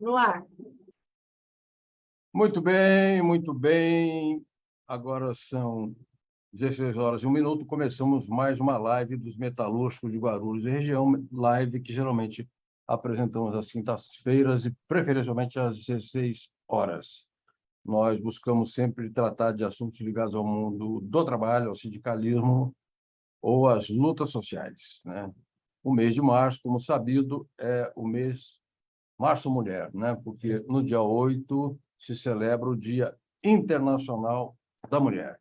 No ar. Muito bem, muito bem. Agora são 16 horas e 1 minuto. Começamos mais uma live dos metalúrgicos de Guarulhos e região, live que geralmente apresentamos às quintas-feiras e preferencialmente às 16 horas. Nós buscamos sempre tratar de assuntos ligados ao mundo do trabalho, ao sindicalismo ou às lutas sociais, né? O mês de março, como sabido, é o mês Março Mulher, né? Porque no dia 8 se celebra o Dia Internacional da Mulher.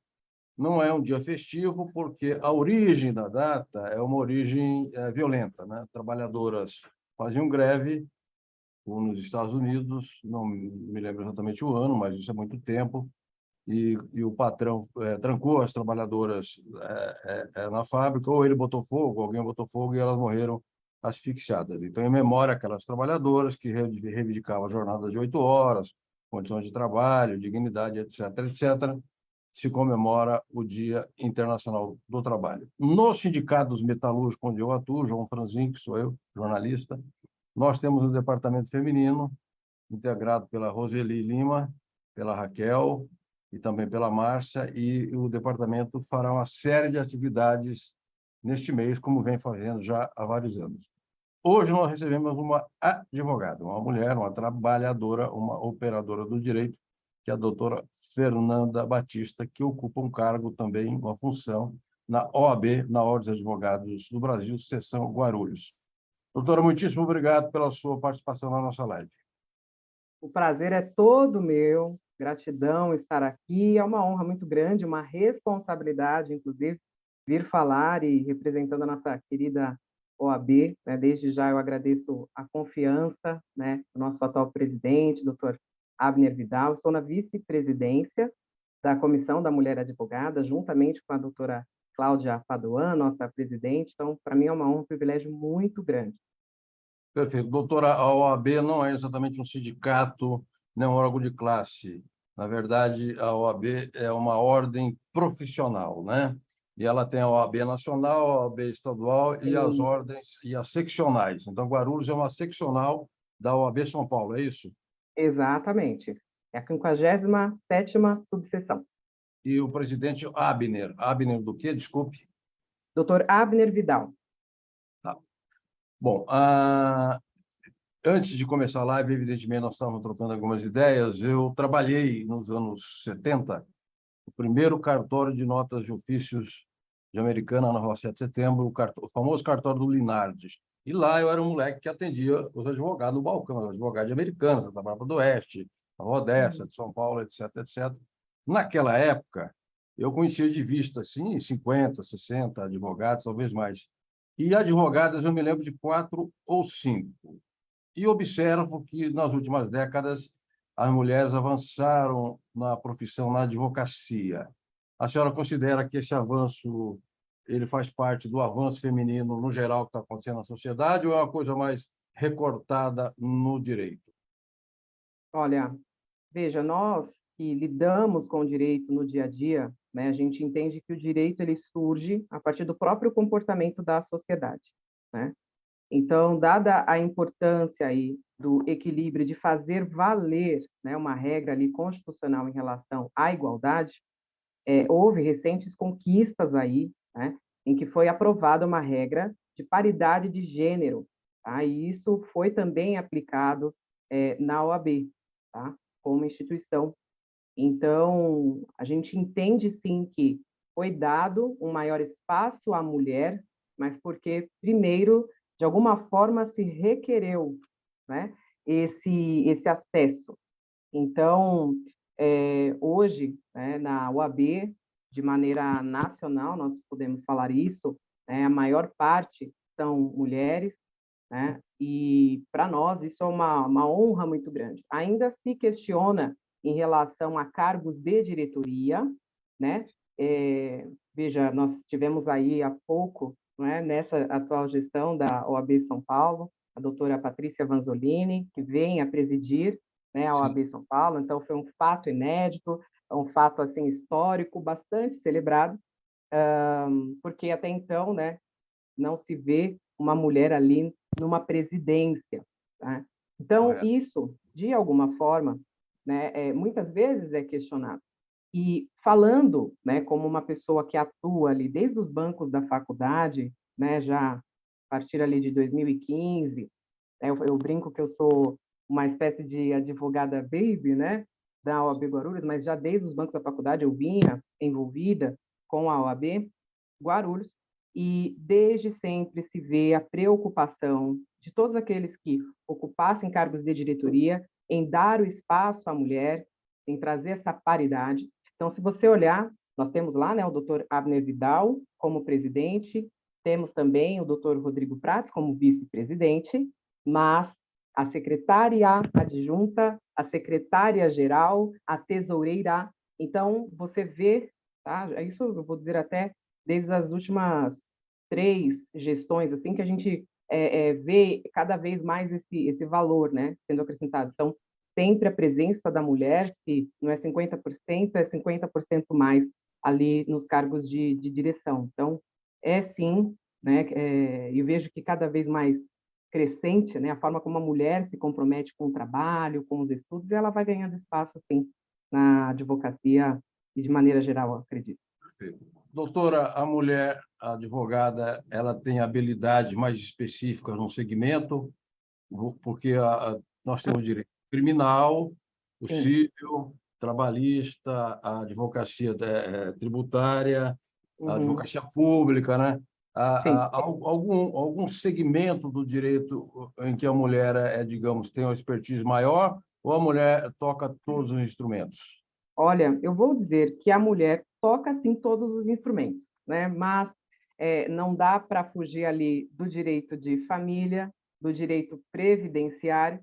Não é um dia festivo, porque a origem da data é uma origem violenta, né? Trabalhadoras faziam greve nos Estados Unidos, não me lembro exatamente o ano, mas isso é muito tempo, e o patrão trancou as trabalhadoras na fábrica, ou ele botou fogo, alguém botou fogo, e elas morreram asfixiadas. Então, em memória aquelas trabalhadoras que reivindicavam a jornada de 8 horas, condições de trabalho, dignidade, etc., etc., se comemora o Dia Internacional do Trabalho. No Sindicato dos Metalúrgicos, onde eu atuo, João Franzin, que sou eu, jornalista, nós temos um departamento feminino, integrado pela Roseli Lima, pela Raquel e também pela Márcia, e o departamento fará uma série de atividades neste mês, como vem fazendo já há vários anos. Hoje nós recebemos uma advogada, uma mulher, uma trabalhadora, uma operadora do direito, que é a doutora Fernanda Batista, que ocupa um cargo também, uma função, na OAB, na Ordem dos Advogados do Brasil, seção Guarulhos. Doutora, muitíssimo obrigado pela sua participação na nossa live. O prazer é todo meu, gratidão estar aqui, é uma honra muito grande, uma responsabilidade, inclusive, vir falar e representando a nossa querida OAB, né? Desde já eu agradeço a confiança, né, do nosso atual presidente, doutor Abner Vidal. Estou na vice-presidência da Comissão da Mulher Advogada, juntamente com a doutora Cláudia Padoan, nossa presidente, então, para mim é uma honra, um privilégio muito grande. Perfeito. Doutora, a OAB não é exatamente um sindicato, nem um órgão de classe. Na verdade, a OAB é uma ordem profissional, né? E ela tem a OAB nacional, a OAB estadual e as Sim. ordens e as seccionais. Então, Guarulhos é uma seccional da OAB São Paulo, é isso? Exatamente. É a 57ª subseção. E o presidente Abner. Abner do quê? Desculpe. Doutor Abner Vidal. Tá. Bom, antes de começar a live, evidentemente, nós estávamos trocando algumas ideias. Eu trabalhei nos anos 70, o primeiro cartório de notas de ofícios de Americana, na Rua 7 de Setembro, o famoso cartório do Linardes. E lá eu era um moleque que atendia os advogados no balcão, os advogados de Americana, Santa Bárbara do Oeste, a Odessa, de São Paulo, etc., etc. Naquela época, eu conhecia de vista, assim, 50, 60 advogados, talvez mais. E advogadas, eu me lembro de 4 ou 5. E observo que, nas últimas décadas, as mulheres avançaram na profissão, na advocacia. A senhora considera que esse avanço ele faz parte do avanço feminino no geral que está acontecendo na sociedade ou é uma coisa mais recortada no direito? Olha, veja, nós que lidamos com o direito no dia a dia, né, a gente entende que o direito ele surge a partir do próprio comportamento da sociedade, né? Então, dada a importância aí do equilíbrio de fazer valer, né, uma regra ali constitucional em relação à igualdade, houve recentes conquistas aí, né, em que foi aprovada uma regra de paridade de gênero, tá? E isso foi também aplicado na OAB, tá? Como instituição. Então, a gente entende sim que foi dado um maior espaço à mulher, mas porque, primeiro, de alguma forma se requereu, né, esse acesso. Então, hoje, né, na UAB, de maneira nacional, nós podemos falar isso, né, a maior parte são mulheres, né, e para nós isso é uma honra muito grande. Ainda se questiona em relação a cargos de diretoria, né, veja, nós tivemos aí há pouco, né, nessa atual gestão da OAB São Paulo, a doutora Patrícia Vanzolini, que vem a presidir, né, a Sim. OAB São Paulo, então foi um fato inédito, um fato assim histórico, bastante celebrado, porque até então, né, não se vê uma mulher ali numa presidência, tá? Então, correto. isso, de alguma forma, né, muitas vezes é questionado. E falando, né, como uma pessoa que atua ali desde os bancos da faculdade, né, já a partir ali de 2015, eu brinco que eu sou uma espécie de advogada baby, né, da OAB Guarulhos, mas já desde os bancos da faculdade eu vinha envolvida com a OAB Guarulhos, e desde sempre se vê a preocupação de todos aqueles que ocupassem cargos de diretoria em dar o espaço à mulher, em trazer essa paridade. Então, se você olhar, nós temos lá, né, o doutor Abner Vidal como presidente, temos também o doutor Rodrigo Prats como vice-presidente, mas a secretária adjunta, a secretária-geral, a tesoureira. Então, você vê, tá? Isso eu vou dizer até desde as últimas 3 gestões, assim, que a gente vê cada vez mais esse valor, né, sendo acrescentado. Então, sempre a presença da mulher, se não é 50%, é 50% mais ali nos cargos de direção. Então, é sim, né, eu vejo que cada vez mais crescente, né, a forma como a mulher se compromete com o trabalho, com os estudos, e ela vai ganhando espaço, sim, na advocacia e de maneira geral, eu acredito. Perfeito. Doutora, a mulher a advogada, ela tem habilidade mais específica no segmento, porque nós temos o direito criminal, o Sim. civil, trabalhista, a advocacia tributária, a Uhum. advocacia pública, né? Sim. Algum segmento do direito em que a mulher digamos, tem uma expertise maior, ou a mulher toca todos os instrumentos? Olha, eu vou dizer que a mulher toca sim todos os instrumentos, né? Mas não dá para fugir ali do direito de família, do direito previdenciário,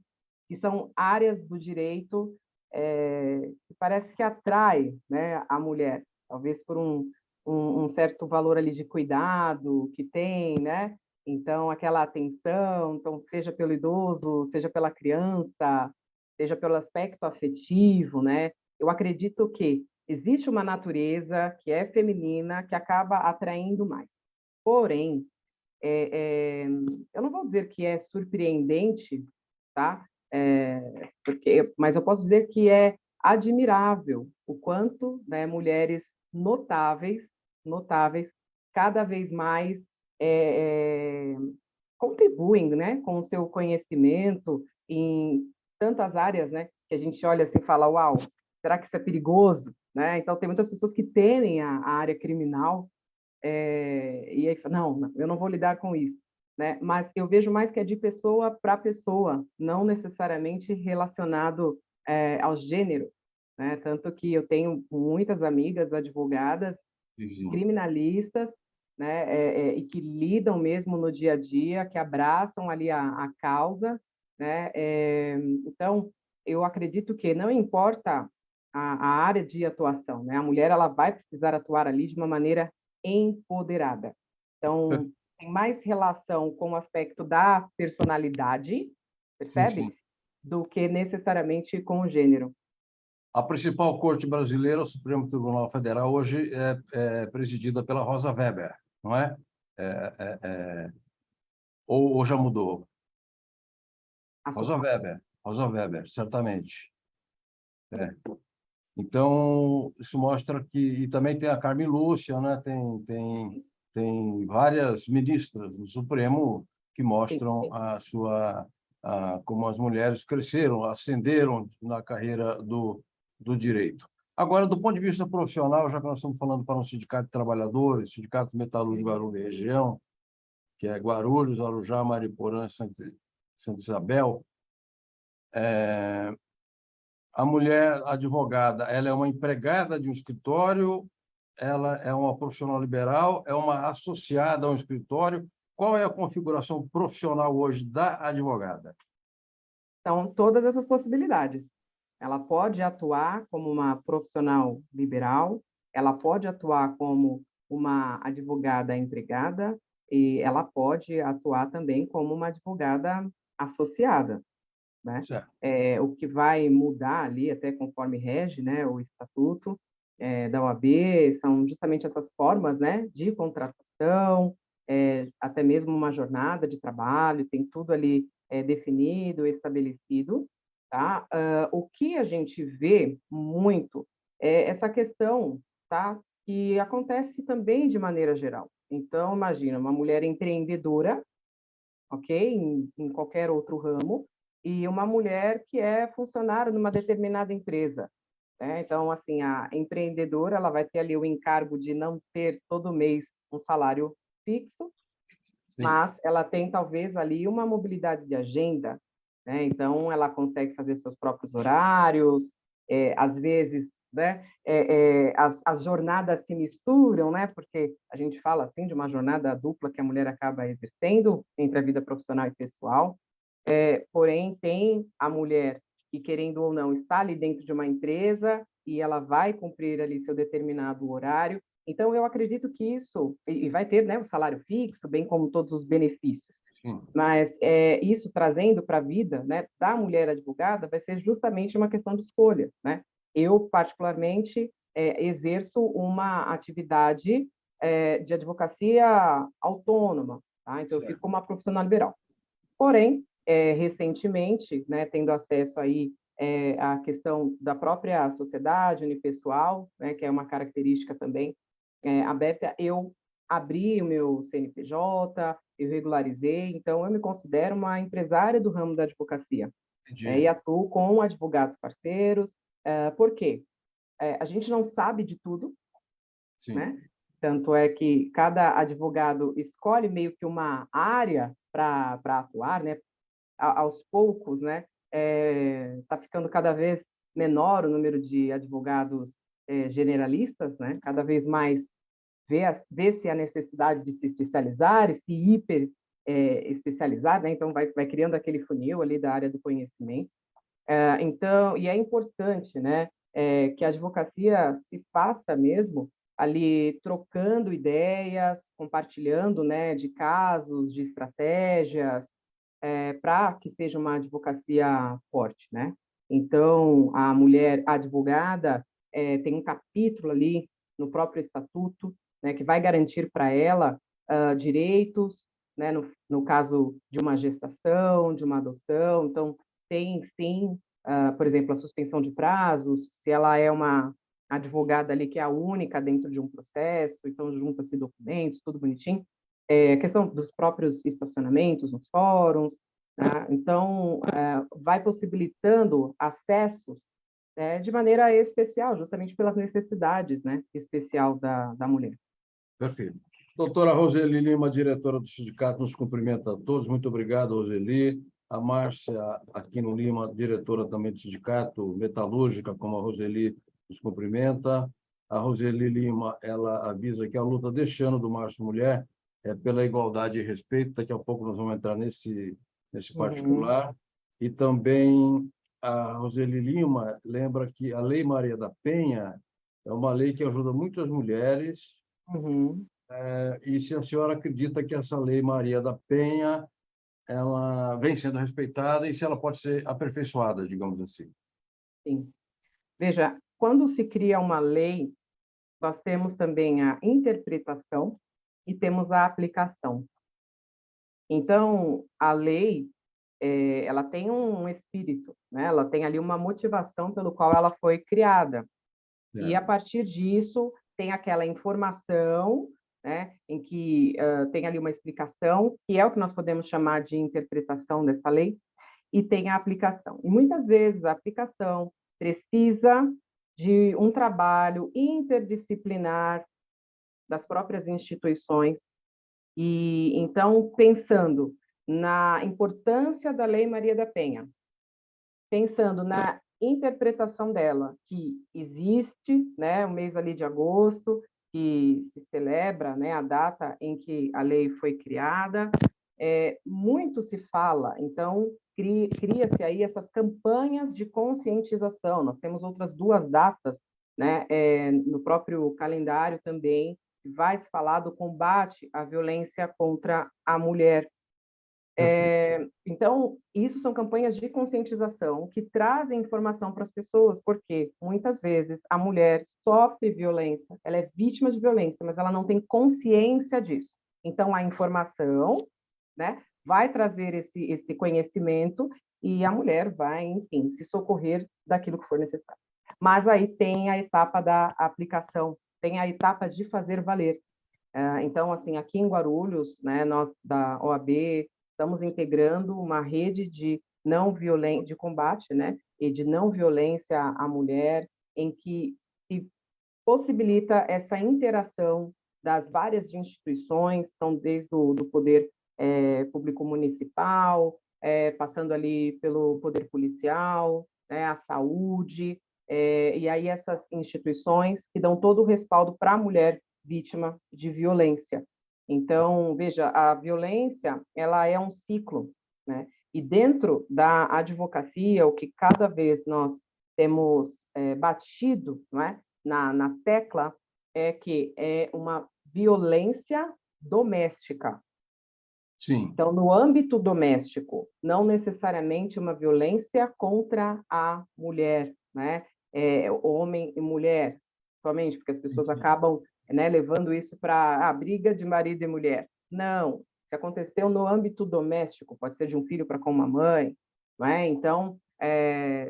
que são áreas do direito que parece que atrai, né, a mulher, talvez por um certo valor ali de cuidado que tem, né? Então, aquela atenção, então, seja pelo idoso, seja pela criança, seja pelo aspecto afetivo, né? Eu acredito que existe uma natureza que é feminina que acaba atraindo mais. Porém, eu não vou dizer que é surpreendente, tá? Mas eu posso dizer que é admirável o quanto, né, mulheres notáveis, cada vez mais é, é, contribuem, né, com o seu conhecimento em tantas áreas, né, que a gente olha assim e fala, uau, será que isso é perigoso? Né? Então, tem muitas pessoas que temem a área criminal, e aí fala, não, eu não vou lidar com isso. Né? Mas eu vejo mais que é de pessoa para pessoa, não necessariamente relacionado ao gênero. Né? Tanto que eu tenho muitas amigas advogadas Sim. criminalistas, né, e que lidam mesmo no dia a dia, que abraçam ali a causa, né? Então, eu acredito que não importa a área de atuação, né? A mulher ela vai precisar atuar ali de uma maneira empoderada. Então, tem mais relação com o aspecto da personalidade, Sim, percebe? sim. Do que necessariamente com o gênero. A principal corte brasileira, o Supremo Tribunal Federal, hoje é presidida pela Rosa Weber, não é? É, é, é, ou já mudou? A Su- Rosa Weber, certamente. É. Então, isso mostra que... E também tem a Carmen Lúcia, né? Tem várias ministras do Supremo que sim, mostram como as mulheres cresceram, ascenderam na carreira do direito. Agora, do ponto de vista profissional, já que nós estamos falando para um sindicato de trabalhadores, Sindicato Metalúrgico Guarulhos e Região, que é Guarulhos, Arujá, Mariporã, Santa Isabel, a mulher advogada, ela é uma empregada de um escritório, ela é uma profissional liberal, é uma associada a um escritório. Qual é a configuração profissional hoje da advogada? então, todas essas possibilidades. Ela pode atuar como uma profissional liberal, ela pode atuar como uma advogada empregada e ela pode atuar também como uma advogada associada, né? Certo. O que vai mudar ali, até conforme rege, né, o estatuto da OAB, são justamente essas formas, né, de contratação, até mesmo uma jornada de trabalho, tem tudo ali definido, estabelecido, tá? O que a gente vê muito é essa questão, tá? Que acontece também de maneira geral. Então, imagina, uma mulher empreendedora, ok? Em qualquer outro ramo, e uma mulher que é funcionária numa determinada empresa, né? Então, assim, a empreendedora, ela vai ter ali o encargo de não ter todo mês um salário fixo, Sim. mas ela tem talvez ali uma mobilidade de agenda, né? Então ela consegue fazer seus próprios horários, às vezes, né? As jornadas se misturam, né? Porque a gente fala assim de uma jornada dupla que a mulher acaba exercendo entre a vida profissional e pessoal. Porém, tem a mulher que, querendo ou não, está ali dentro de uma empresa e ela vai cumprir ali seu determinado horário. Então, eu acredito que isso, e vai ter, né, o salário fixo, bem como todos os benefícios, Sim. mas isso trazendo para a vida, né, da mulher advogada vai ser justamente uma questão de escolha, né? Eu, particularmente, exerço uma atividade de advocacia autônoma, tá? Então, eu fico Certo. como uma profissional liberal. Porém, recentemente, né, tendo acesso aí à questão da própria sociedade unipessoal, né, que é uma característica também aberta, eu abri o meu CNPJ, eu regularizei, então eu me considero uma empresária do ramo da advocacia, Entendi. e atuo com advogados parceiros. Por quê? A gente não sabe de tudo, Sim. né? Tanto é que cada advogado escolhe meio que uma área para atuar, né? Aos poucos, né, está ficando cada vez menor o número de advogados generalistas, né, cada vez mais vê-se a necessidade de se especializar e se hiper especializar, né, então vai criando aquele funil ali da área do conhecimento. Então, e é importante, né, que a advocacia se faça mesmo ali trocando ideias, compartilhando, né, de casos, de estratégias, para que seja uma advocacia forte, né? Então, a mulher advogada tem um capítulo ali no próprio estatuto, né, que vai garantir para ela direitos, né, no caso de uma gestação, de uma adoção. Então, tem sim, por exemplo, a suspensão de prazos, se ela é uma advogada ali que é a única dentro de um processo, então junta-se documentos, tudo bonitinho. A questão dos próprios estacionamentos nos fóruns, né? Então, vai possibilitando acessos de maneira especial, justamente pelas necessidades, né, especial da mulher. Perfeito. Doutora Roseli Lima, diretora do sindicato, nos cumprimenta a todos. Muito obrigado, Roseli. A Márcia Aquino Lima, diretora também do sindicato metalúrgica, como a Roseli, nos cumprimenta. A Roseli Lima, ela avisa que a luta deste ano do Março Mulher é pela igualdade e respeito. Daqui a pouco nós vamos entrar nesse Uhum, particular. E também a Roseli Lima lembra que a Lei Maria da Penha é uma lei que ajuda muitas mulheres. uhum. E se a senhora acredita que essa Lei Maria da Penha ela vem sendo respeitada e se ela pode ser aperfeiçoada, digamos assim. Sim. Veja, quando se cria uma lei, nós temos também a interpretação e temos a aplicação. Então, a lei, ela tem um espírito, né? Ela tem ali uma motivação pelo qual ela foi criada. E a Certo. partir disso, tem aquela informação, né, em que tem ali uma explicação, que é o que nós podemos chamar de interpretação dessa lei, e tem a aplicação. E muitas vezes a aplicação precisa de um trabalho interdisciplinar das próprias instituições. E então, pensando na importância da Lei Maria da Penha, pensando na interpretação dela, que existe, né, o mês ali de agosto, que se celebra, né, a data em que a lei foi criada, muito se fala, então cria-se aí essas campanhas de conscientização. Nós temos outras duas datas, né, no próprio calendário também, vai se falar do combate à violência contra a mulher. Perfeito. Então, isso são campanhas de conscientização que trazem informação para as pessoas, porque muitas vezes a mulher sofre violência, ela é vítima de violência, mas ela não tem consciência disso. Então, a informação, né, vai trazer esse conhecimento e a mulher vai, enfim, se socorrer daquilo que for necessário. Mas aí tem a etapa da aplicação, tem a etapa de fazer valer. Então, assim, aqui em Guarulhos, né, nós da OAB estamos integrando uma rede de não violência, de combate, né, e de não violência à mulher, em que se possibilita essa interação das várias instituições, então desde o do poder público municipal, passando ali pelo poder policial, né, a saúde, e aí essas instituições que dão todo o respaldo para a mulher vítima de violência. Então, veja, a violência, ela é um ciclo, né? E dentro da advocacia, o que cada vez nós temos batido, não é? Na tecla, é que é uma violência doméstica. Sim. Então, no âmbito doméstico, não necessariamente uma violência contra a mulher, né? Homem e mulher, somente, porque as pessoas acabam, né, levando isso para a briga de marido e mulher. Não, se aconteceu no âmbito doméstico, pode ser de um filho para com uma mãe, não é? Então,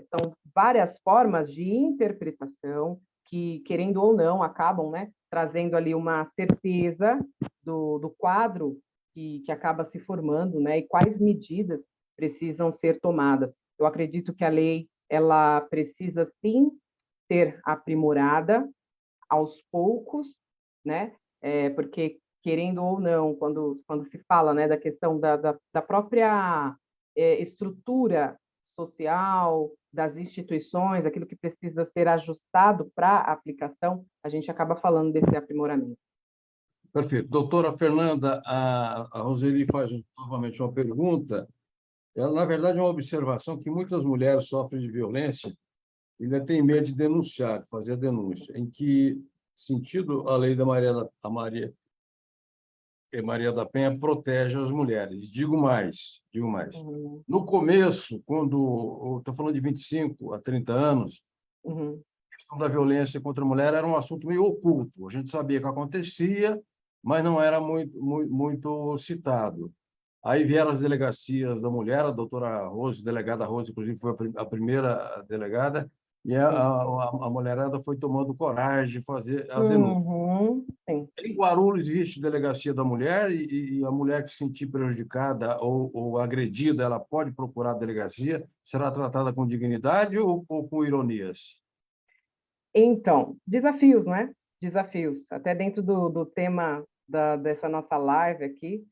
são várias formas de interpretação que, querendo ou não, acabam, né, trazendo ali uma certeza do quadro que acaba se formando, né, e quais medidas precisam ser tomadas. Eu acredito que a lei ela precisa sim ser aprimorada aos poucos, né, porque querendo ou não, quando se fala, né, da questão da própria estrutura social, das instituições, aquilo que precisa ser ajustado para a aplicação, a gente acaba falando desse aprimoramento. Perfeito. Doutora Fernanda, a Roseli faz novamente uma pergunta. Ela, na verdade, é uma observação que muitas mulheres sofrem de violência e ainda têm medo de denunciar, de fazer a denúncia. Em que sentido a lei da Maria da Penha protege as mulheres? Digo mais, digo mais. Uhum, No começo, quando estou falando de 25 a 30 anos, uhum, a questão da violência contra a mulher era um assunto meio oculto. A gente sabia que acontecia, mas não era muito citado. Aí vieram as delegacias da mulher, a doutora Rose, delegada Rose, inclusive foi a primeira delegada, e sim. a mulherada foi tomando coragem de fazer a denúncia. Uhum, sim. Em Guarulhos existe delegacia da mulher e a mulher que se sentir prejudicada ou agredida, ela pode procurar a delegacia, será tratada com dignidade ou com ironias? Então, desafios, né? Desafios. Até dentro do tema dessa nossa live aqui,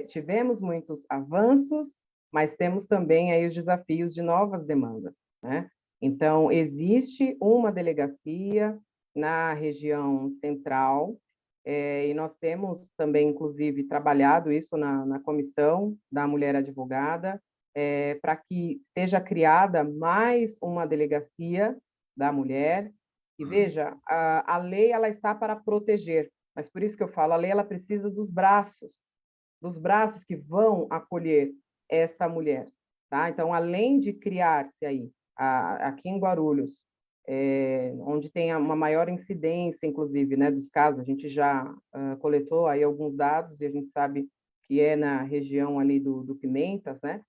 tivemos muitos avanços, mas temos também aí os desafios de novas demandas, né? Então, existe uma delegacia na região central, e nós temos também, inclusive, trabalhado isso na comissão da mulher advogada, para que seja criada mais uma delegacia da mulher. E veja, a lei ela está para proteger, mas por isso que eu falo, a lei ela precisa dos braços que vão acolher esta mulher, tá? Então, além de criar-se aí, aqui em Guarulhos, onde tem uma maior incidência, inclusive, né, dos casos, a gente já coletou aí alguns dados e a gente sabe que é na região ali do Pimentas, né?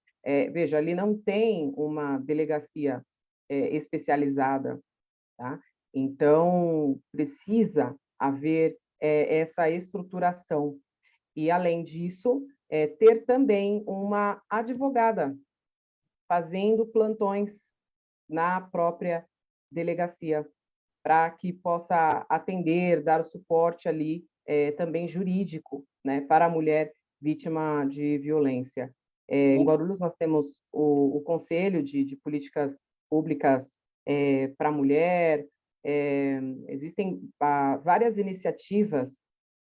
Veja, ali não tem uma delegacia especializada, tá? Então, precisa haver essa estruturação e, além disso, ter também uma advogada fazendo plantões na própria delegacia, para que possa atender, dar o suporte ali, também jurídico, né, para a mulher vítima de violência. Em Guarulhos, nós temos o Conselho de Políticas Públicas para a Mulher, existem várias iniciativas,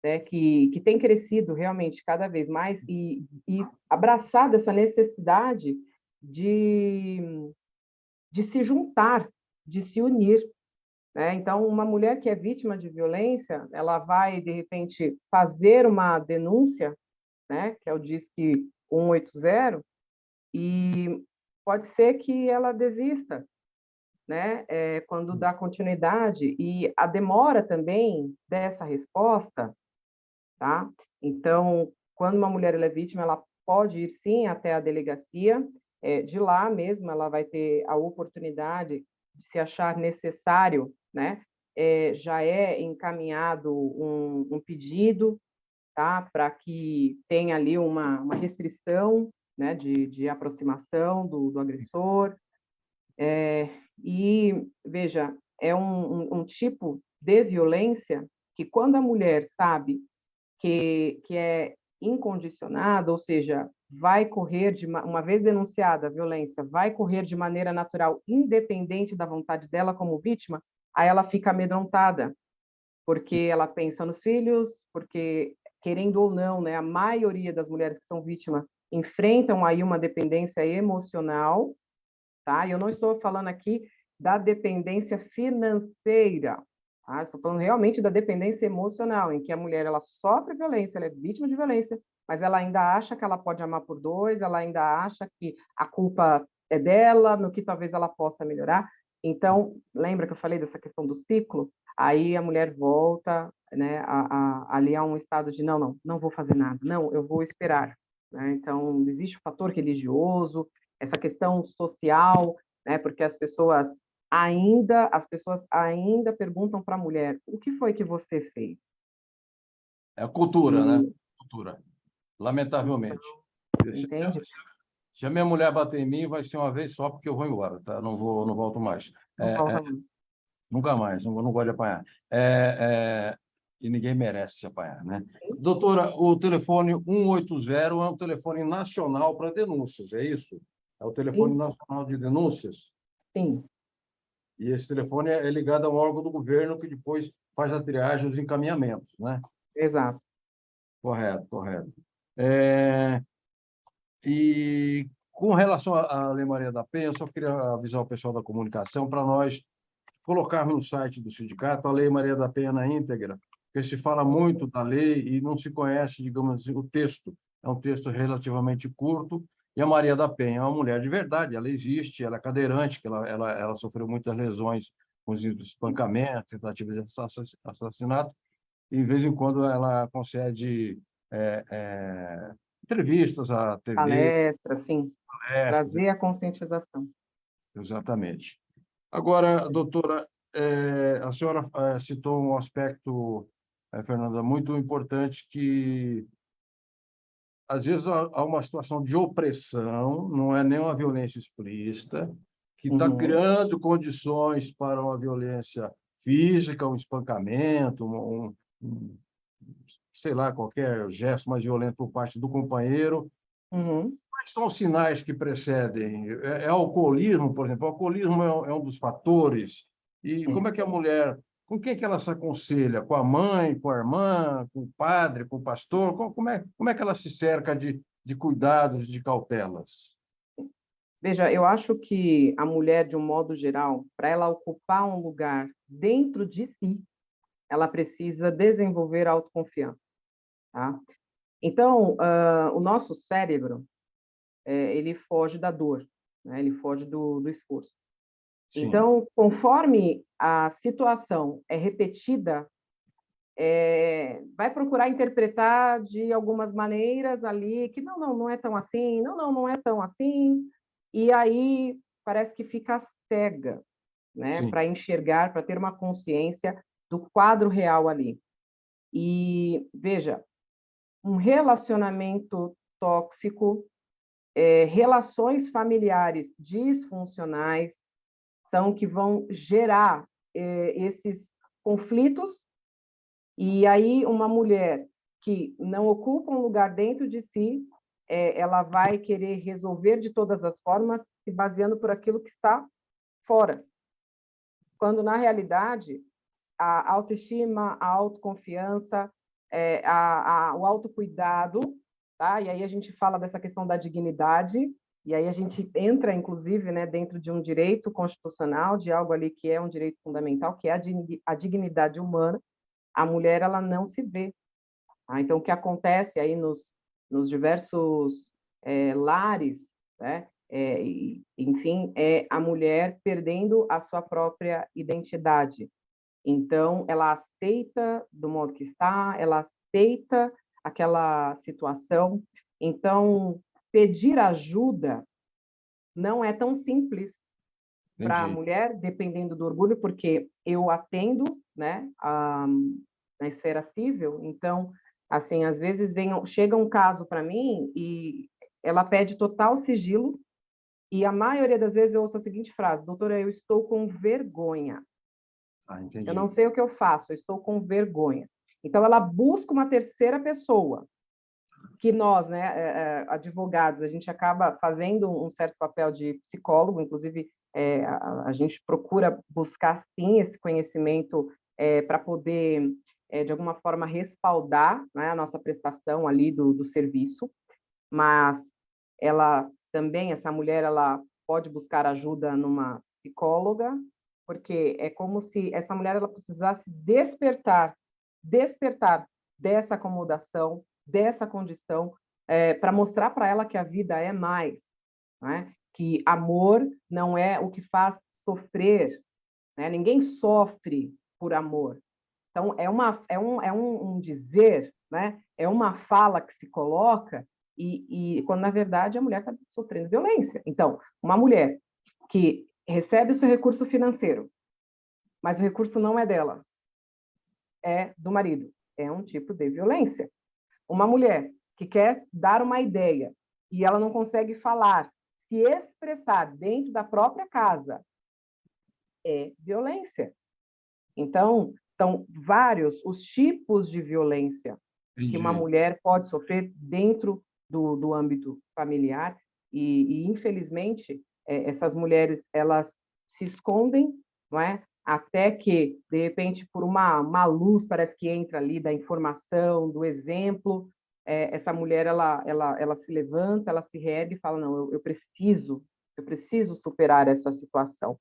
né, que tem crescido realmente cada vez mais e abraçado essa necessidade de, de se juntar, de se unir, né? Então, uma mulher que é vítima de violência, ela vai, de repente, fazer uma denúncia, né, que é o Disque 180, e pode ser que ela desista, né, quando dá continuidade, e a demora também dessa resposta tá? Então, quando uma mulher ela é vítima, ela pode ir sim até a delegacia, de lá mesmo ela vai ter a oportunidade de se achar necessário, né? Já é encaminhado um pedido, tá? Para que tenha ali uma restrição, né? De aproximação do agressor. E, veja, é um tipo de violência que, quando a mulher sabe que é incondicionada, ou seja, vai correr, uma vez denunciada a violência, vai correr de maneira natural, independente da vontade dela como vítima, aí ela fica amedrontada, porque ela pensa nos filhos, porque, querendo ou não, né, a maioria das mulheres que são vítimas enfrentam aí uma dependência emocional, tá? E eu não estou falando aqui da dependência financeira, tá? Estou falando realmente da dependência emocional, em que a mulher ela sofre violência, ela é vítima de violência, mas ela ainda acha que ela pode amar por dois, ela ainda acha que a culpa é dela, no que talvez ela possa melhorar. Então, lembra que eu falei dessa questão do ciclo? Aí a mulher volta, né, ali a um estado de não vou fazer nada, não, eu vou esperar, né? Então, existe o fator religioso, essa questão social, né? Porque as pessoas ainda perguntam para a mulher: o que foi que você fez? É a cultura, né? E, Cultura, lamentavelmente. Se entende? se a minha mulher bater em mim, vai ser uma vez só, porque eu vou embora, tá? Não volto mais. Não É, falta muito. nunca mais, não gosto de apanhar. E ninguém merece se apanhar, né? Doutora, o telefone 180 é um telefone nacional para denúncias, é isso? É o telefone Sim, nacional de denúncias? sim, E esse telefone é ligado a um órgão do governo que depois faz a triagem dos encaminhamentos, né? exato. Correto, correto. É, e com relação à Lei Maria da Penha, eu só queria avisar o pessoal da comunicação para nós colocarmos no site do sindicato a Lei Maria da Penha na íntegra, porque se fala muito da lei e não se conhece, digamos assim, o texto. É um texto relativamente curto, e a Maria da Penha é uma mulher de verdade, ela existe, ela é cadeirante, que ela sofreu muitas lesões com os espancamentos, tentativas de assassinato, e, de vez em quando, ela concede entrevistas à TV, Palestra, sim, palestras, trazer a conscientização. exatamente. Agora, doutora, a senhora citou um aspecto, Fernanda, muito importante, que às vezes há uma situação de opressão, não é nem uma violência explícita, que está Uhum, criando condições para uma violência física, um espancamento, sei lá, qualquer gesto mais violento por parte do companheiro. uhum. Quais são os sinais que precedem? É alcoolismo, por exemplo? O alcoolismo é um dos fatores. E como é que a mulher, com quem que ela se aconselha? Com a mãe, com a irmã, com o padre, com o pastor? Como é que ela se cerca de cuidados, de cautelas? Veja, eu acho que a mulher, de um modo geral, para ela ocupar um lugar dentro de si, ela precisa desenvolver autoconfiança, tá? Então, o nosso cérebro, ele foge da dor, né? Ele foge do esforço. Sim, Então, conforme a situação é repetida, vai procurar interpretar de algumas maneiras ali, que não é tão assim, não é tão assim, e aí parece que fica cega, né, sim, para enxergar, para ter uma consciência do quadro real ali. E veja, um relacionamento tóxico, relações familiares disfuncionais são que vão gerar esses conflitos. E aí, uma mulher que não ocupa um lugar dentro de si, ela vai querer resolver de todas as formas, se baseando por aquilo que está fora. Quando, na realidade, a autoestima, a autoconfiança, o autocuidado, tá? E aí a gente fala dessa questão da dignidade, e aí a gente entra, inclusive, né, dentro de um direito constitucional, de algo ali que é um direito fundamental, que é a dignidade humana. A mulher, ela não se vê. Tá? Então, o que acontece aí nos diversos lares, né? Enfim, é a mulher perdendo a sua própria identidade. Então, ela aceita do modo que está, ela aceita aquela situação. Então, pedir ajuda não é tão simples para a Entendi. mulher, dependendo do orgulho, porque eu atendo, né, na esfera civil, então, assim, às vezes chega um caso para mim e ela pede total sigilo, e a maioria das vezes eu ouço a seguinte frase: doutora, eu estou com vergonha. Ah, Eu não entendi. sei o que eu faço, eu estou com vergonha. Então, ela busca uma terceira pessoa, que nós, né, advogados, a gente acaba fazendo um certo papel de psicólogo, inclusive a gente procura buscar, sim, esse conhecimento para poder, de alguma forma, respaldar, né, a nossa prestação ali do serviço, mas ela também, essa mulher, ela pode buscar ajuda numa psicóloga, porque é como se essa mulher ela precisasse despertar dessa acomodação, dessa condição, para mostrar para ela que a vida é mais, né? Que amor não é o que faz sofrer, né? Ninguém sofre por amor. Então, é um dizer, né? É uma fala que se coloca, e quando, na verdade, a mulher está sofrendo violência. Então, uma mulher que recebe o seu recurso financeiro, mas o recurso não é dela, é do marido, é um tipo de violência. Uma mulher que quer dar uma ideia e ela não consegue falar, se expressar dentro da própria casa, é violência. Então, são vários os tipos de violência que uma Entendi. mulher pode sofrer dentro do âmbito familiar infelizmente, essas mulheres, elas se escondem, não é? Até que, de repente, por uma luz, parece que entra ali da informação, do exemplo, essa mulher, ela se levanta, ela se ergue e fala, não, eu preciso superar essa situação.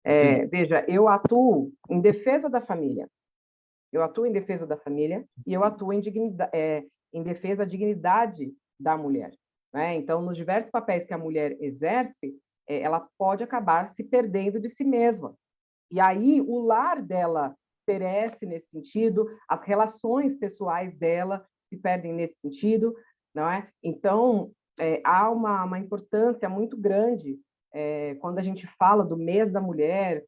Entendi. Veja, eu atuo em defesa da família. Eu atuo em defesa da família e eu atuo em defesa da dignidade da mulher, né? Então, nos diversos papéis que a mulher exerce, ela pode acabar se perdendo de si mesma. E aí o lar dela perece nesse sentido, as relações pessoais dela se perdem nesse sentido, não é? Então, há uma importância muito grande quando a gente fala do mês da mulher.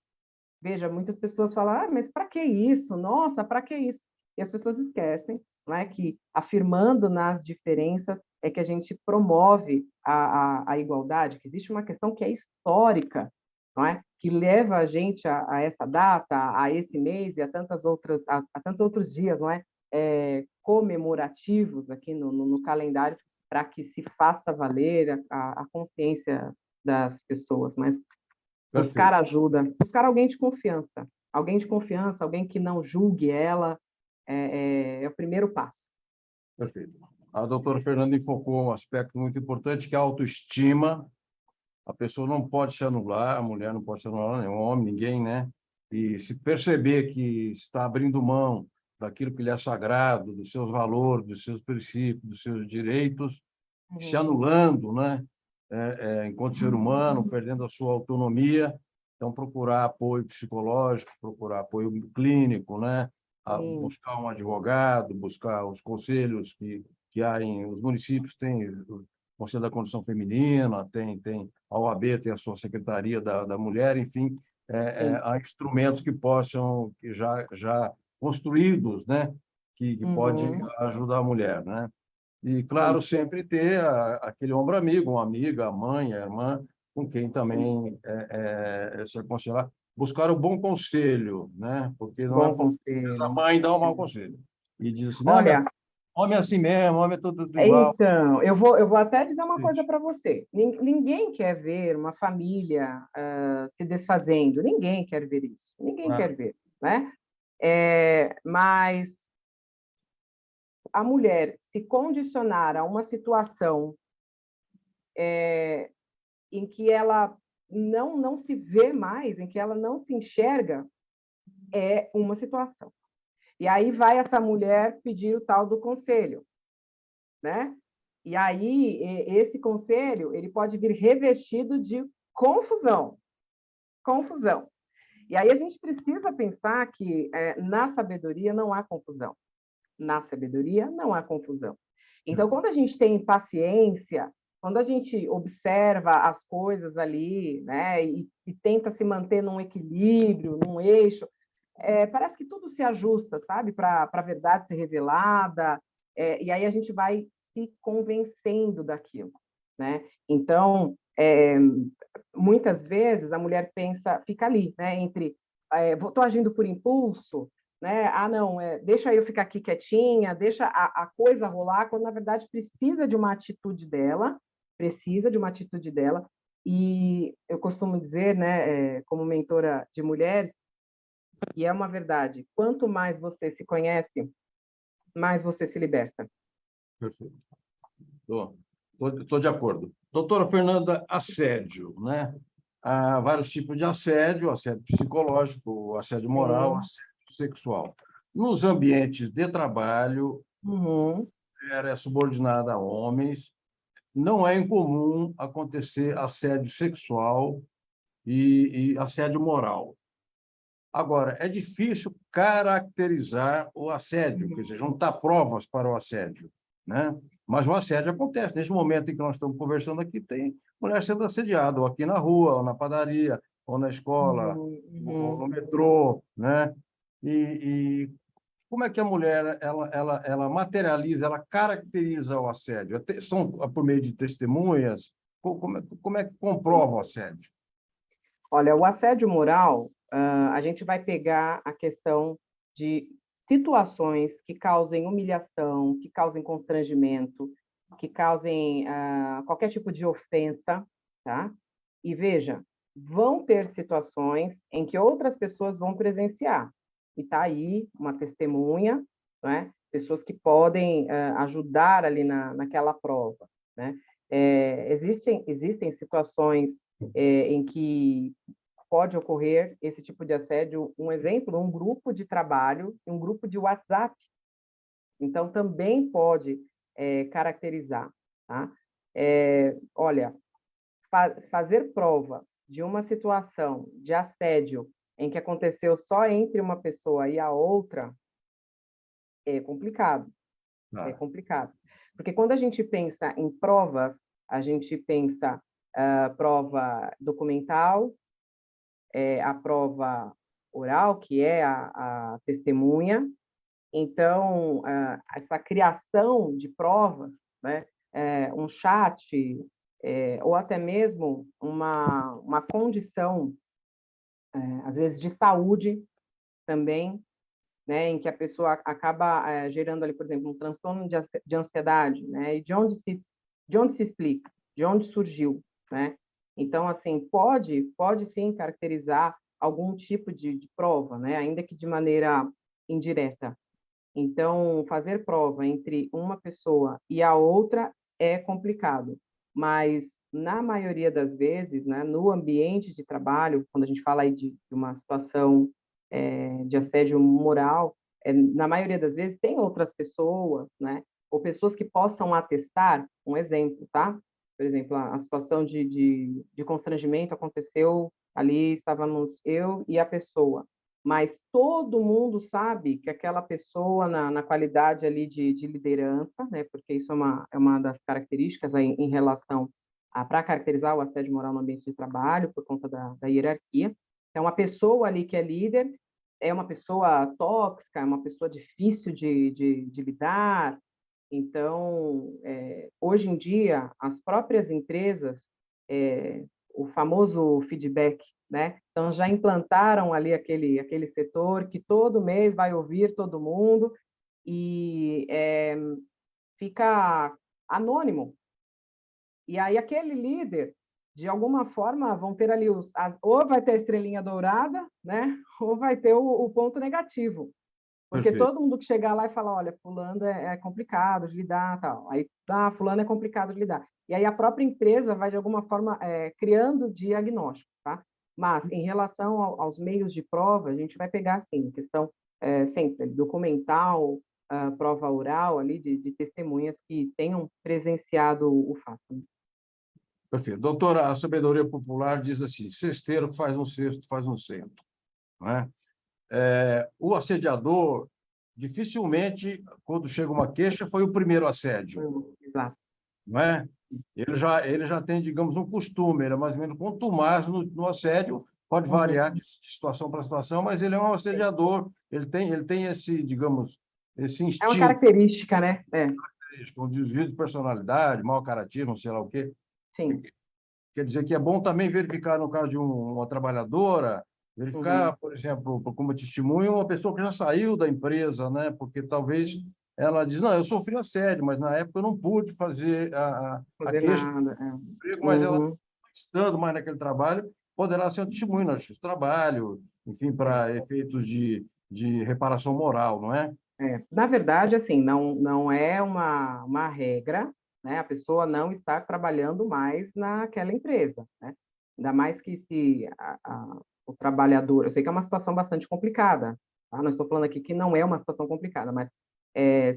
Veja, muitas pessoas falam, mas para que isso? Nossa, para que isso? E as pessoas esquecem, não é, que afirmando nas diferenças é que a gente promove a igualdade, que existe uma questão que é histórica, não é? Que leva a gente a essa data, a esse mês e a tantos outros dias, não é? Comemorativos aqui no calendário, para que se faça valer a consciência das pessoas. Mas buscar Perfeito. ajuda, buscar alguém de confiança, alguém que não julgue ela, é o primeiro passo. Perfeito. A doutora Fernanda enfocou um aspecto muito importante, que é a autoestima. A pessoa não pode se anular, a mulher não pode se anular, nem o homem, ninguém, né? E se perceber que está abrindo mão daquilo que lhe é sagrado, dos seus valores, dos seus princípios, dos seus direitos, se Uhum. anulando, né? Enquanto ser humano, perdendo a sua autonomia. Então, procurar apoio psicológico, procurar apoio clínico, né? Sim, Buscar um advogado, buscar os conselhos que há os municípios têm o Conselho da Condição Feminina, tem a OAB, tem a sua Secretaria da Mulher, enfim, sim. há instrumentos que possam, que já construídos, né? Que pode Uhum. ajudar a mulher, né? E, claro, Sim. sempre ter aquele ombro amigo, uma amiga, a mãe, a irmã, com quem também se aconselhar. Buscar o bom conselho, né? Porque não é Bom porque a conselho. mãe dá um mau conselho. E diz assim, não, Olha, homem é assim mesmo, homem é tudo igual. então, eu vou até dizer uma coisa para você. Ninguém quer ver uma família se desfazendo. Ninguém quer ver isso. Ninguém Né? quer ver, né? Mas a mulher se condicionar a uma situação em que ela não se vê mais, em que ela não se enxerga, é uma situação. E aí vai essa mulher pedir o tal do conselho, né? E aí esse conselho ele pode vir revestido de confusão, confusão. E aí a gente precisa pensar que na sabedoria não há confusão. na sabedoria, não há confusão. Então, quando a gente tem paciência, quando a gente observa as coisas ali, né, e tenta se manter num equilíbrio, num eixo, parece que tudo se ajusta, sabe, para a verdade ser revelada, e aí a gente vai se convencendo daquilo, né? Então, muitas vezes a mulher pensa, fica ali, né, entre estou agindo por impulso, né? Ah, não, deixa eu ficar aqui quietinha, deixa a coisa rolar, quando na verdade precisa de uma atitude dela. E eu costumo dizer, né, como mentora de mulheres, e é uma verdade, quanto mais você se conhece, mais você se liberta. Perfeito. Estou de acordo. Doutora Fernanda, assédio, né? Há vários tipos de assédio psicológico, assédio moral, Sim. assédio sexual. Nos ambientes de trabalho, Uhum. a mulher é subordinada a homens, não é incomum acontecer assédio sexual e assédio moral. Agora, é difícil caracterizar o assédio, quer dizer, juntar provas para o assédio, né? Mas o assédio acontece. Nesse momento em que nós estamos conversando aqui, tem mulher sendo assediada, ou aqui na rua, ou na padaria, ou na escola, Uhum. ou no Uhum. metrô, né? E como é que a mulher ela materializa, ela caracteriza o assédio? São por meio de testemunhas? Como é que comprova o assédio? Olha, o assédio moral, a gente vai pegar a questão de situações que causem humilhação, que causem constrangimento, que causem qualquer tipo de ofensa, tá? E veja, vão ter situações em que outras pessoas vão presenciar. E tá aí uma testemunha, né? Pessoas que podem ajudar ali naquela prova, né? Existem situações em que pode ocorrer esse tipo de assédio. Um exemplo, um grupo de trabalho, um grupo de WhatsApp. Então, também pode caracterizar. Tá? Olha, fazer prova de uma situação de assédio em que aconteceu só entre uma pessoa e a outra é complicado. É Ah, complicado. Porque quando a gente pensa em provas, a gente pensa prova documental, a prova oral, que é a testemunha. Então, essa criação de provas, né, um chat, ou até mesmo uma condição, às vezes, de saúde também, né, em que a pessoa acaba gerando ali, por exemplo, um transtorno de ansiedade, né, e de onde se explica, de onde surgiu, né? Então, assim, pode sim caracterizar algum tipo de prova, né, ainda que de maneira indireta. Então, fazer prova entre uma pessoa e a outra é complicado, mas na maioria das vezes, né, no ambiente de trabalho, quando a gente fala aí de uma situação de assédio moral, na maioria das vezes tem outras pessoas, né, ou pessoas que possam atestar, um exemplo, tá? Por exemplo, a situação de constrangimento aconteceu ali, estávamos eu e a pessoa, mas todo mundo sabe que aquela pessoa, na qualidade ali de liderança, né, porque isso é uma das características aí, em relação para caracterizar o assédio moral no ambiente de trabalho, por conta da hierarquia. Então, a pessoa ali que é líder é uma pessoa tóxica, é uma pessoa difícil de lidar. Então, hoje em dia, as próprias empresas, o famoso feedback, né? Então, já implantaram ali aquele setor que todo mês vai ouvir todo mundo e fica anônimo. E aí, aquele líder, de alguma forma, vão ter ali ou vai ter a estrelinha dourada, né? Ou vai ter o ponto negativo. Porque perfeito. todo mundo que chegar lá e falar, olha, fulano é complicado de lidar, tal. Aí, fulano é complicado de lidar. E aí a própria empresa vai, de alguma forma, criando diagnóstico, tá? Mas, em relação aos meios de prova, a gente vai pegar, assim, questão sempre documental, prova oral ali, de testemunhas que tenham presenciado o fato. Né? Perfeito. Doutora, a sabedoria popular diz assim: cesteiro que faz um cesto, faz um cento. Não é? O assediador, dificilmente, quando chega uma queixa, foi o primeiro assédio, Exato. não é? Ele já tem, digamos, um costume, ele é mais ou menos contumaz no assédio, pode variar de situação para situação, mas ele é um assediador, ele tem esse, digamos, esse É uma instinto, característica, né? com desvio de personalidade, mau caratismo, não sei lá o quê. Sim. Quer dizer que é bom também verificar, no caso de uma trabalhadora, Uhum. verificar, por exemplo, como testemunho, uma pessoa que já saiu da empresa, né? Porque talvez ela diz, não, eu sofri assédio, mas na época eu não pude fazer a Fazer queixa do nada. emprego, mas ela, Uhum. estando mais naquele trabalho, poderá ser um testemunho no justiça do trabalho, enfim, É. para efeitos de reparação moral, não é? Na verdade, assim, não é uma regra, né? A pessoa não está trabalhando mais naquela empresa, né? Ainda mais que se o trabalhador, eu sei que é uma situação bastante complicada, tá? Não estou falando aqui que não é uma situação complicada, mas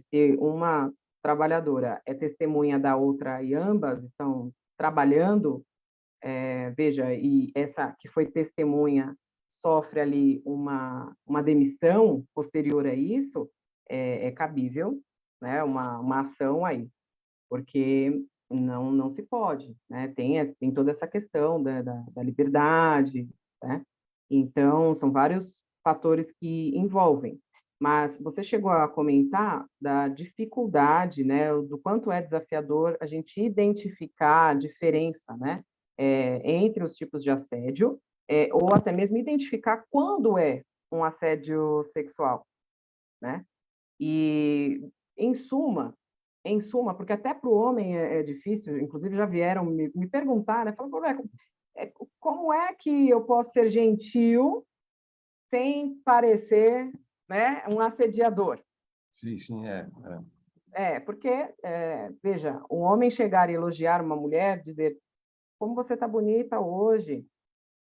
se uma trabalhadora é testemunha da outra e ambas estão trabalhando, veja, e essa que foi testemunha sofre ali uma demissão posterior a isso, é cabível, né, uma ação aí, porque não se pode, né, tem toda essa questão da liberdade, né, então são vários fatores que envolvem, mas você chegou a comentar da dificuldade, né, do quanto é desafiador a gente identificar a diferença, né, entre os tipos de assédio, ou até mesmo identificar quando é um assédio sexual, né? E, em suma, porque até para o homem é difícil, inclusive já vieram me perguntar, né? Falaram, como é que eu posso ser gentil sem parecer, né, um assediador? Sim, sim, Porque, veja, um homem chegar e elogiar uma mulher, dizer como você está bonita hoje,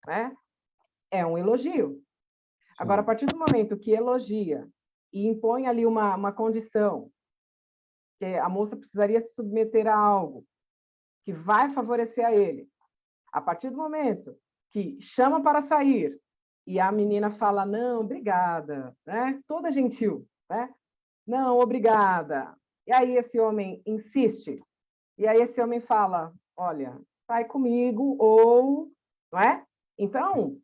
né? É um elogio. Agora, a sim, partir do momento que elogia e impõe ali uma condição, que a moça precisaria se submeter a algo que vai favorecer a ele, a partir do momento que chama para sair e a menina fala, não, obrigada, né? Toda gentil, né? Não, obrigada. E aí esse homem insiste, e aí esse homem fala, olha, sai comigo, ou, não é? Então,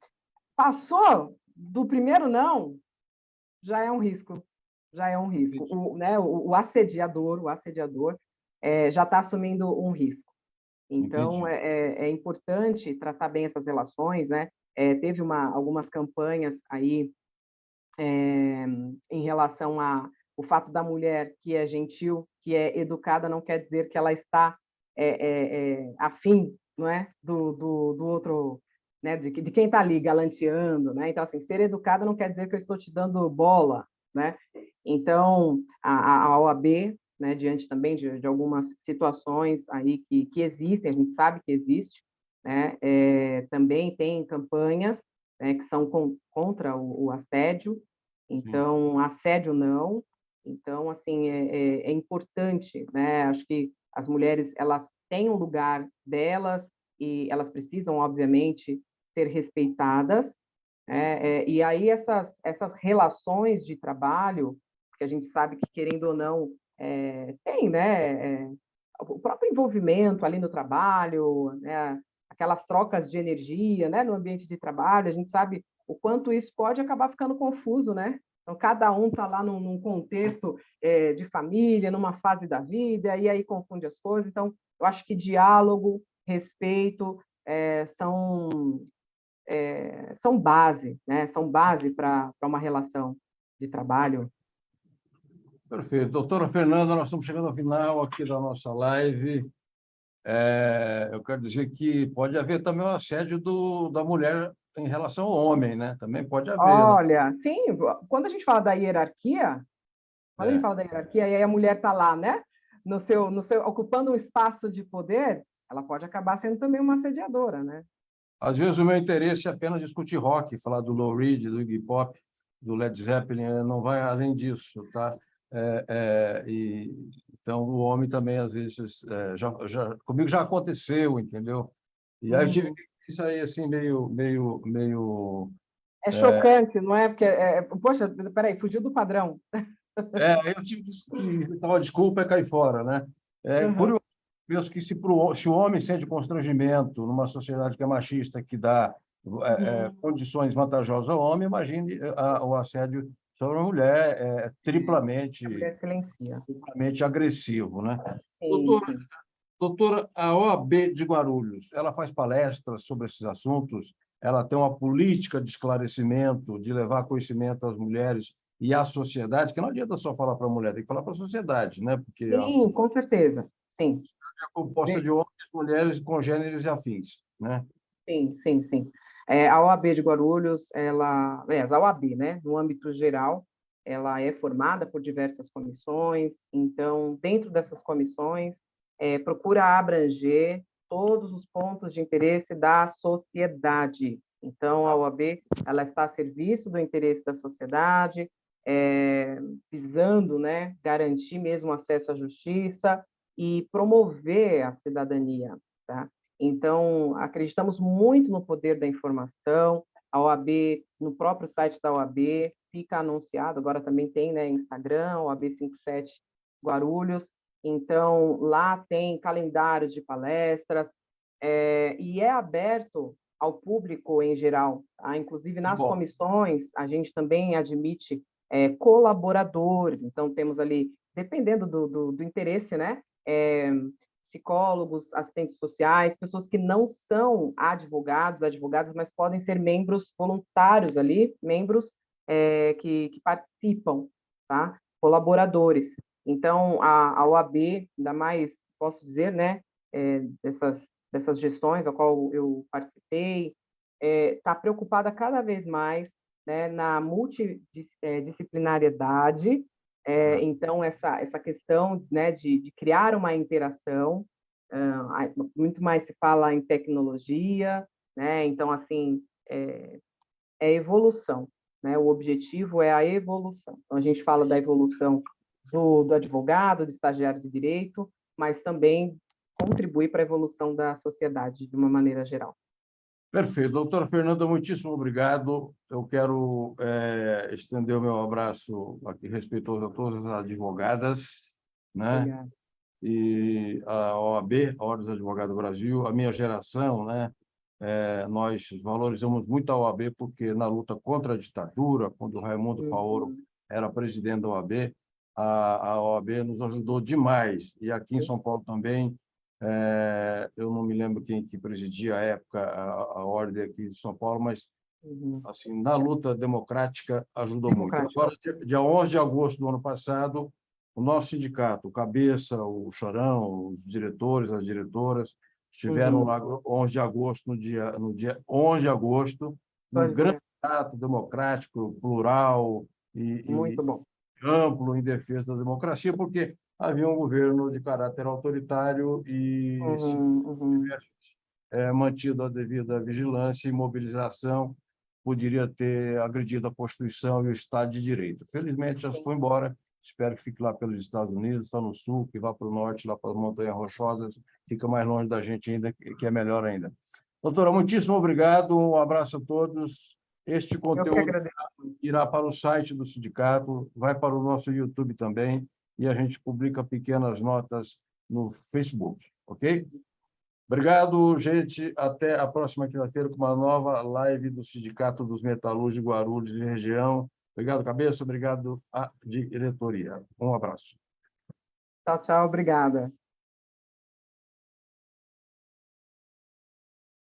passou do primeiro não, já é um risco, já é um risco. entendi, O assediador já está assumindo um risco. Então, entendi. é importante tratar bem essas relações, né? Teve algumas campanhas aí em relação o fato da mulher que é gentil, que é educada, não quer dizer que ela está afim, não é, do outro, né, de quem está ali galanteando, né? Então, assim, ser educada não quer dizer que eu estou te dando bola, né? Então, a OAB, né, diante também de algumas situações aí que existem, a gente sabe que existe, né? Também tem campanhas, né, que são contra o assédio, Sim. então, assédio não. Então, assim, é importante, né? Acho que as mulheres, elas têm um lugar delas e elas precisam, obviamente, ser respeitadas, né? E aí essas relações de trabalho, que a gente sabe que, querendo ou não, tem, né? O próprio envolvimento ali no trabalho, né? Aquelas trocas de energia, né? No ambiente de trabalho, a gente sabe o quanto isso pode acabar ficando confuso, né? Então, cada um está lá num contexto de família, numa fase da vida, e aí confunde as coisas. Então, eu acho que diálogo, respeito são base, né? São base para uma relação de trabalho. Perfeito. Doutora Fernanda, nós estamos chegando ao final aqui da nossa live. Eu quero dizer que pode haver também o assédio da mulher em relação ao homem, né? Também pode haver, né? Olha, sim, quando a gente fala da hierarquia, quando a gente É. fala da hierarquia, e aí a mulher está lá, né? No seu, ocupando um espaço de poder, ela pode acabar sendo também uma assediadora, né? Às vezes o meu interesse é apenas discutir rock, falar do Lou Reed, do Iggy Pop, do Led Zeppelin, não vai além disso, tá? Então o homem também às vezes comigo já aconteceu, entendeu? E aí eu tive Uhum. que isso aí assim meio É chocante, não é? Porque, poxa, peraí, fugiu do padrão. Eu tive que dar uma desculpa e cair fora, né? É Uhum. curioso, penso que se o homem sente constrangimento numa sociedade que é machista, que dá condições vantajosas ao homem, imagine o assédio sobre a mulher A triplamente, mulher silencia. triplamente agressivo, né? Sim, Doutora, sim. doutora, a OAB de Guarulhos, ela faz palestras sobre esses assuntos? Ela tem uma política de esclarecimento, de levar conhecimento às mulheres e à sociedade, que não adianta só falar para a mulher, tem que falar para a sociedade, né? Porque a Sim, com certeza. Sim. é composta de homens, mulheres, congêneres e afins, né? Sim, sim, sim. A OAB de Guarulhos, ela, aliás, a OAB, né, no âmbito geral, ela é formada por diversas comissões, então, dentro dessas comissões, procura abranger todos os pontos de interesse da sociedade. Então, a OAB, ela está a serviço do interesse da sociedade, visando, né, garantir mesmo acesso à justiça e promover a cidadania, tá? Então, acreditamos muito no poder da informação. A OAB, no próprio site da OAB, fica anunciado, agora também tem, né, Instagram, OAB 57 Guarulhos. Então, lá tem calendários de palestras, e é aberto ao público em geral. Tá? Inclusive, Que nas bom. comissões, a gente também admite colaboradores. Então, temos ali, dependendo do interesse, né? Psicólogos, assistentes sociais, pessoas que não são advogadas, mas podem ser membros voluntários ali, membros que participam, tá? Colaboradores. Então, a OAB, ainda mais, posso dizer, né, dessas gestões a qual eu participei, está preocupada cada vez mais, né, na multidisciplinariedade. Então, essa questão, né, de criar uma interação, muito mais se fala em tecnologia, né? Então, assim, evolução, né? O objetivo é a evolução. Então, a gente fala da evolução do advogado, do estagiário de direito, mas também contribuir para a evolução da sociedade de uma maneira geral. Perfeito. Doutora Fernanda, muitíssimo obrigado. Eu quero estender o meu abraço aqui respeitoso a todas as advogadas, né? Obrigada. E a OAB, a Ordem dos Advogados do Brasil, a minha geração, né? Nós valorizamos muito a OAB porque na luta contra a ditadura, quando o Raimundo Faoro Uhum. era presidente da OAB, a OAB nos ajudou demais. E aqui em São Paulo também, eu não me lembro quem que presidia à época a ordem aqui de São Paulo, mas Uhum. assim, na luta democrática ajudou muito. Democrático. Agora, dia 11 de agosto do ano passado, o nosso sindicato, o Cabeça, o Chorão, os diretores, as diretoras, estiveram Uhum. lá 11 de agosto, no dia 11 de agosto, num Pois grande é, ato democrático, plural muito e bom. amplo em defesa da democracia, porque havia um governo de caráter autoritário e, se Uhum. Uhum. tivesse mantido a devida vigilância e mobilização, poderia ter agredido a Constituição e o Estado de Direito. Felizmente, já se foi embora. Espero que fique lá pelos Estados Unidos, está no sul, que vá para o norte, lá para as Montanhas Rochosas, fica mais longe da gente ainda, que é melhor ainda. Doutora, muitíssimo obrigado, um abraço a todos. Este Eu que conteúdo agradeço. irá para o site do sindicato, vai para o nosso YouTube também, e a gente publica pequenas notas no Facebook, ok? Obrigado, gente. Até a próxima quinta-feira com uma nova live do Sindicato dos Metalúrgicos de Guarulhos e região. Obrigado, cabeça. Obrigado à diretoria. Um abraço. Tchau, tchau, obrigada.